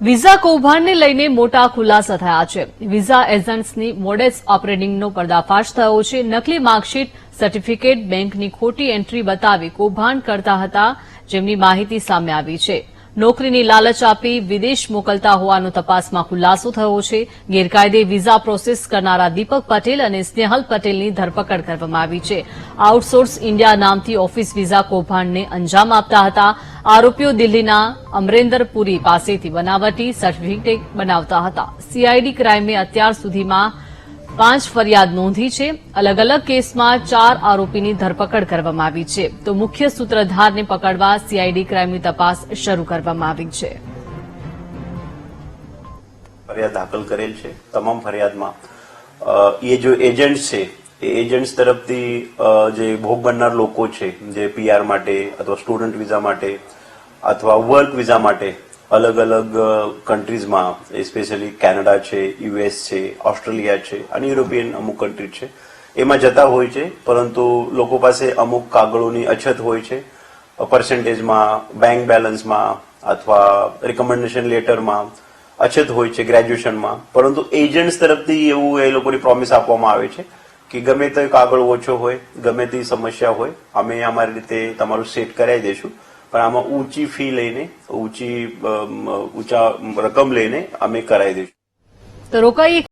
Visa કૌભાંડને લઈને મોટા ખુલાસા થયા છે. વિઝા એજન્ટ્સની મોડેસ ઓપરેટિંગનો પર્દાફાશ થયો છે. નકલી માર્કશીટ, સર્ટિફિકેટ, બેંકની ખોટી એન્ટ્રી બતાવી કૌભાંડ કરતા હતા, જેમની માહિતી સામે આવી છે. નોકરીની લાલચ આપી વિદેશ મોકલતા હોવાનો તપાસમાં ખુલાસો થયો છે. ગેરકાયદે વિઝા પ્રોસેસ કરનારા દીપક પટેલ અને સ્નેહલ પટેલની ધરપકડ કરવામાં આવી છે. આઉટસોર્સ ઇન્ડિયા નામથી ઓફિસ વિઝા કૌભાંડને અંજામ આપતા હતા. આરોપીઓ દિલ્હીના અમરેન્દરપુરી પાસેથી બનાવટી સર્ટિફિકેટ બનાવતા હતા. સીઆઈડી ક્રાઇમે અત્યાર સુધીમાં 5 ફરિયાદ નોંધી છે. અલગ અલગ કેસમાં 4 આરોપીની ધરપકડ કરવામાં આવી છે. તો મુખ્ય સૂત્રધારને પકડવા સીઆઈડી ક્રાઇમની તપાસ શરૂ કરવામાં આવી છે. ફરિયાદ દાખલ કરેલ છે. તમામ ફરિયાદમાં એ જો એજન્ટ છે એ એજન્ટ્સ તરફથી જે ભોગ બનનાર લોકો છે, જે પીઆર માટે અથવા સ્ટુડન્ટ વિઝા માટે અથવા વર્ક વિઝા માટે અલગ અલગ કન્ટ્રીઝમાં, સ્પેશિયલી કેનેડા છે, યુએસ છે, ઓસ્ટ્રેલિયા છે અને યુરોપિયન અમુક કન્ટ્રી છે, એમાં જતા હોય છે. પરંતુ લોકો પાસે અમુક કાગળોની અછત હોય છે, પર્સન્ટેજમાં, બેંક બેલેન્સમાં અથવા રિકમેન્ડેશન લેટરમાં અછત હોય છે, ગ્રેજ્યુએશનમાં. પરંતુ એજન્ટ્સ તરફથી એવું એ લોકોની પ્રોમિસ આપવામાં આવે છે કે ગમે તે કાગળ ઓછો હોય, ગમે તે સમસ્યા હોય, અમે અમારી રીતે તમારું સેટ કરાવી દઈશું, પણ આમાં ઊંચી ફી લઈને, ઊંચા રકમ લઈને અમે કરાવી દઈશું. તો રોકાઈએ